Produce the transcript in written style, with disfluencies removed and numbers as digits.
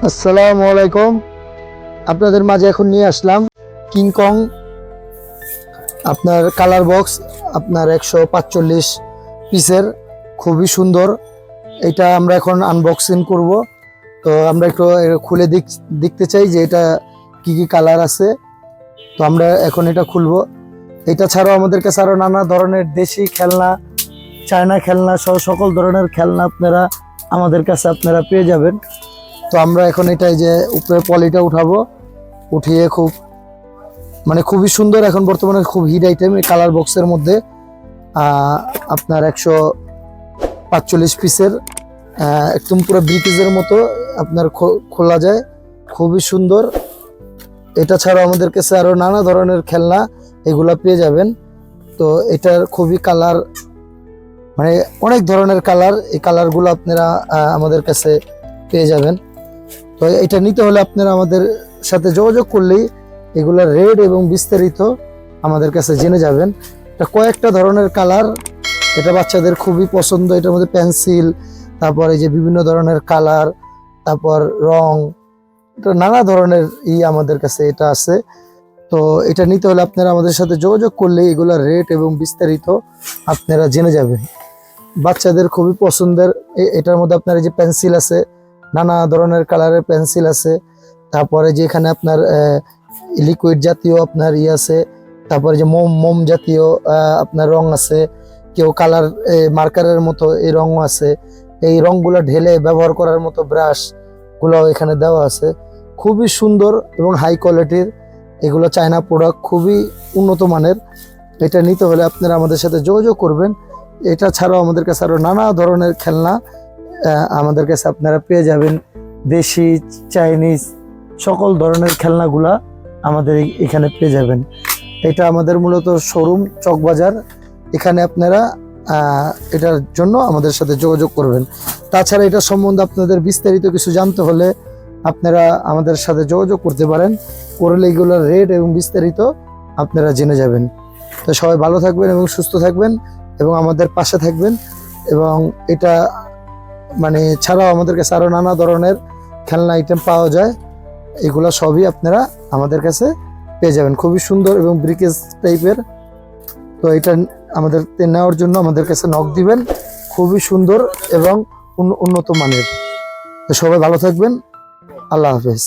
আসসালামু আলাইকুম। আপনাদের মাঝে এখন নিয়ে আসলাম কিংকং আপনার কালার বক্স আপনার 145 পিসের, খুবই সুন্দর। এটা আমরা এখন আনবক্সিং করব। তো আমরা একটু খুলে দেখতে চাই যে এটা কি কি কালার আছে। তো আমরা এখন এটা খুলবো। এটা ছাড়াও আমাদের কাছে আরো নানা ধরনের দেশি খেলনা, চায়না খেলনা সহ সকল ধরনের খেলনা আপনারা আমাদের কাছে আপনারা পেয়ে যাবেন। তো আমরা এখন এটা যে উপরে পলিটা উঠাবো, উঠিয়ে খুবই সুন্দর, এখন বর্তমানে খুব হিট আইটেম এই কালার বক্সের মধ্যে আপনার 145 পিসের একদম পুরো ব্রিকেজের মতো আপনার খোলা যায়, খুবই সুন্দর। এটা ছাড়াও আমাদের কাছে আরো নানা ধরনের খেলনা এগুলা পেয়ে যাবেন। তো এটার খুবই কালার অনেক ধরনের কালার, এই কালারগুলো আপনারা আমাদের কাছে পেয়ে যাবেন। তো এটা নিতে হলে আপনারা আমাদের সাথে যোগাযোগ করলেই এগুলোর রেট এবং বিস্তারিত আমাদের কাছে জেনে যাবেন। এটা কয়েকটা ধরনের কালার, এটা বাচ্চাদের খুবই পছন্দ। এটার মধ্যে পেন্সিল, তারপরে যে বিভিন্ন ধরনের কালার, তারপর রং, এটা নানা ধরনের আমাদের কাছে এটা আছে। তো এটা নিতে হলে আপনারা আমাদের সাথে যোগাযোগ করলে এগুলোর রেট এবং বিস্তারিত আপনারা জেনে যাবেন। বাচ্চাদের খুবই পছন্দের। এটার মধ্যে আপনার এই যে পেন্সিল আছে, নানা ধরনের কালারের পেন্সিল আছে। তারপরে যে এখানে আপনার লিকুইড জাতীয় আপনার আছে, তারপরে যে মোম জাতীয় আপনার রং আছে, কেউ কালার মার্কারের মতো এই রঙও আছে। এই রঙগুলো ঢেলে ব্যবহার করার মতো ব্রাশ গুলো এখানে দেওয়া আছে, খুবই সুন্দর এবং হাই কোয়ালিটির। এগুলো চায়না প্রোডাক্ট, খুবই উন্নত মানের। এটা নিতে হলে আপনারা আমাদের সাথে যোগাযোগ করবেন। এটা ছাড়াও আমাদের কাছে আরো নানা ধরনের খেলনা আমাদের কাছে আপনারা পেয়ে যাবেন। দেশি, চাইনিজ সকল ধরনের খেলনাগুলা আমাদের এখানে পেয়ে যাবেন। এটা আমাদের মূলত শোরুম চকবাজার, এখানে আপনারা এটার জন্য আমাদের সাথে যোগাযোগ করবেন। তাছাড়া এটা সম্বন্ধে আপনাদের বিস্তারিত কিছু জানতে হলে আপনারা আমাদের সাথে যোগাযোগ করতে পারেন, করলে এগুলোর রেট এবং বিস্তারিত আপনারা জেনে যাবেন। তো সবাই ভালো থাকবেন এবং সুস্থ থাকবেন এবং আমাদের পাশে থাকবেন। এবং এটা ছাড়াও আমাদের কাছে আরো নানা ধরনের খেলনা আইটেম পাওয়া যায়, এগুলো সবই আপনারা আমাদের কাছে পেয়ে যাবেন, খুবই সুন্দর এবং ব্রিকেজ টাইপের। তো এটা আমাদের নেওয়ার জন্য আমাদের কাছে নক দিবেন, খুবই সুন্দর এবং উন্নত মানের। তো সবাই ভালো থাকবেন, আল্লাহ হাফেজ।